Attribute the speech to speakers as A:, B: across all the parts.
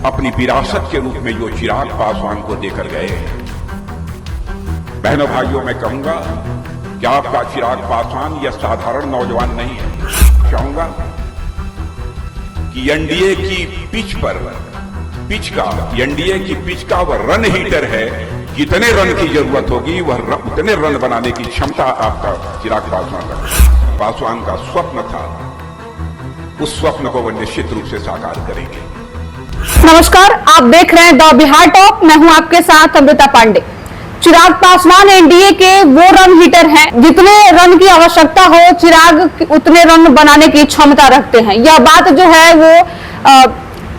A: अपनी विरासत के रूप में जो चिराग पासवान को देकर गए हैं। बहनों भाइयों, मैं कहूंगा कि आपका चिराग पासवान यह साधारण नौजवान नहीं है। चाहूंगा कि एनडीए की पिच का वह रन हीटर है। जितने रन की जरूरत होगी वह उतने रन बनाने की क्षमता आपका चिराग पासवान का स्वप्न था। उस स्वप्न को वह निश्चित रूप से साकार करेंगे।
B: नमस्कार, आप देख रहे हैं द बिहार टॉप। मैं हूं आपके साथ अमृता पांडे। चिराग पासवान एनडीए के वो रन हीटर हैं, जितने रन की आवश्यकता हो चिराग उतने रन बनाने की क्षमता रखते हैं। यह बात जो है वो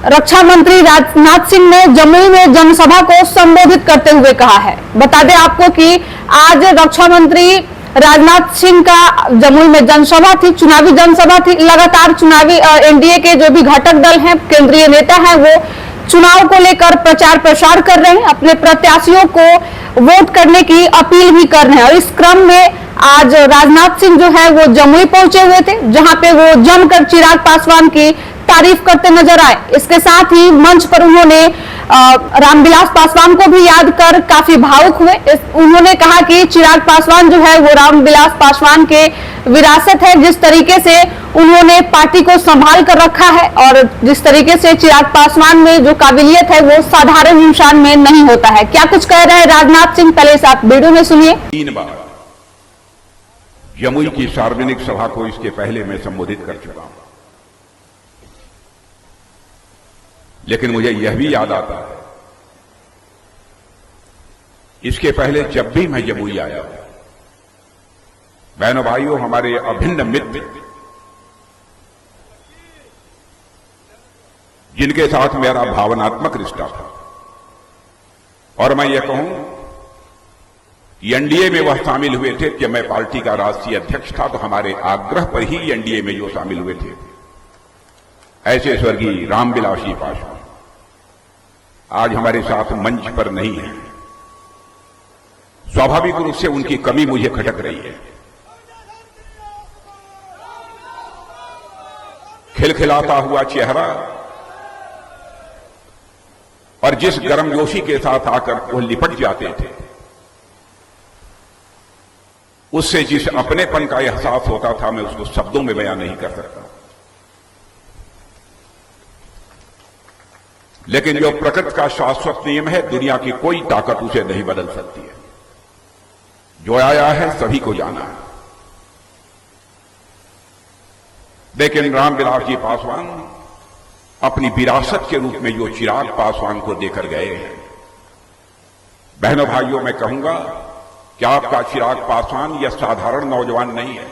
B: रक्षा मंत्री राजनाथ सिंह ने जमुई में जनसभा को संबोधित करते हुए कहा है। बता दें आपको कि आज रक्षा मंत्री राजनाथ सिंह का जमुई में जनसभा थी, चुनावी जनसभा थी। लगातार चुनावी एनडीए के जो भी घटक दल हैं, केंद्रीय नेता हैं, वो चुनाव को लेकर प्रचार प्रसार कर रहे हैं, अपने प्रत्याशियों को वोट करने की अपील भी कर रहे हैं। और इस क्रम में आज राजनाथ सिंह जो है वो जमुई पहुंचे हुए थे, जहां पे वो जमकर चिराग पासवान की तारीफ करते नजर आए। इसके साथ ही मंच पर उन्होंने रामविलास पासवान को भी याद कर काफी भावुक हुए। उन्होंने कहा कि चिराग पासवान जो है वो रामविलास पासवान के विरासत है। जिस तरीके से उन्होंने पार्टी को संभाल कर रखा है और जिस तरीके से चिराग पासवान में जो काबिलियत है वो साधारण इंसान में नहीं होता है। क्या कुछ कह रहे हैं राजनाथ सिंह, पहले इस आप वीडियो में सुनिए।
A: 3 बार जमुई की सार्वजनिक सभा को इसके पहले मैं संबोधित कर चुका हूं, लेकिन मुझे यह भी याद आता है इसके पहले जब भी मैं जमुई आया, बहनों भाइयों, हमारे अभिन्न मित्र जिनके साथ मेरा भावनात्मक रिश्ता था, और मैं यह कहूं कि एनडीए में वह शामिल हुए थे कि मैं पार्टी का राष्ट्रीय अध्यक्ष था, तो हमारे आग्रह पर ही एनडीए में जो शामिल हुए थे, ऐसे स्वर्गीय रामविलास जी पासवान आज हमारे साथ मंच पर नहीं है। स्वाभाविक रूप से उनकी कमी मुझे खटक रही है। खिलखिलाता हुआ चेहरा और जिस गर्मजोशी के साथ आकर वो लिपट जाते थे, उससे जिस अपनेपन का एहसास होता था, मैं उसको शब्दों में बयान नहीं कर सकता। लेकिन जो प्रकृति का शाश्वत नियम है, दुनिया की कोई ताकत उसे नहीं बदल सकती है। जो आया है सभी को जाना है। लेकिन रामविलास जी पासवान अपनी विरासत के रूप में जो चिराग पासवान को देकर गए हैं। बहनों भाइयों, मैं कहूंगा कि आपका चिराग पासवान यह साधारण नौजवान नहीं है,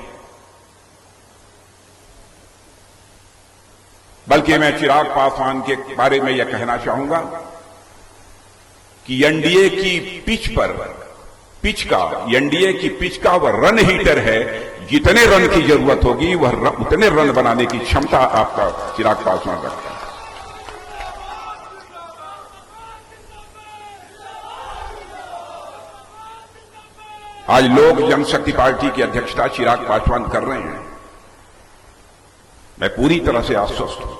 A: बल्कि मैं चिराग पासवान के बारे में यह कहना चाहूंगा कि एनडीए की पिच का वह रन हीटर है। जितने रन की जरूरत होगी वह उतने रन बनाने की क्षमता आपका चिराग पासवान रखता है। आज लोक जनशक्ति पार्टी की अध्यक्षता चिराग पासवान कर रहे हैं। मैं पूरी तरह से आश्वस्त हूं,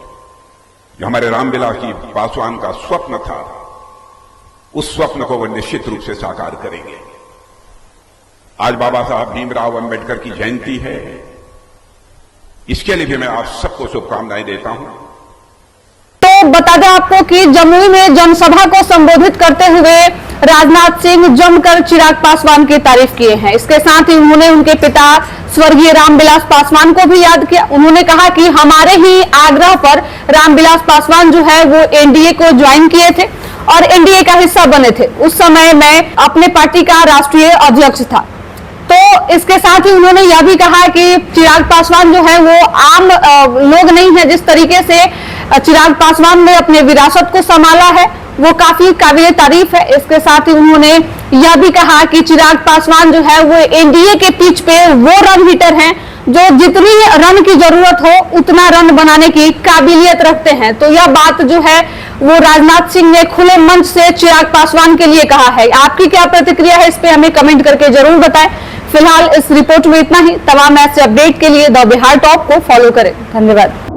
A: जो हमारे रामविलास जी पासवान का स्वप्न था, उस स्वप्न को वह निश्चित रूप से साकार करेंगे। आज बाबा साहब भीमराव अंबेडकर की जयंती है, इसके लिए भी मैं आप सबको शुभकामनाएं देता हूं।
B: तो बता दें आपको कि जमुई में जनसभा को संबोधित करते हुए राजनाथ सिंह जमकर चिराग पासवान की तारीफ किए हैं। इसके साथ ही उन्होंने उनके पिता स्वर्गीय रामविलास पासवान को भी याद किया। उन्होंने कहा कि हमारे ही आग्रह पर रामविलास पासवान जो है वो एनडीए को ज्वाइन किए थे और एनडीए का हिस्सा बने थे। उस समय मैं अपने पार्टी का राष्ट्रीय अध्यक्ष था। तो इसके साथ ही उन्होंने यह भी कहा कि चिराग पासवान जो है वो आम लोग नहीं है। जिस तरीके से चिराग पासवान ने अपने विरासत को संभाला है वो काफी काबिल तारीफ है। इसके साथ ही उन्होंने यह भी कहा कि चिराग पासवान जो है वो एनडीए के पिच पे वो रन हीटर हैं जो जितनी रन की जरूरत हो उतना रन बनाने की काबिलियत रखते हैं। तो यह बात जो है वो राजनाथ सिंह ने खुले मंच से चिराग पासवान के लिए कहा है। आपकी क्या प्रतिक्रिया है, इस पे हमें कमेंट करके जरूर बताएं। फिलहाल इस रिपोर्ट में इतना ही। तमाम ऐसे अपडेट के लिए द बिहार टॉप को फॉलो करें। धन्यवाद।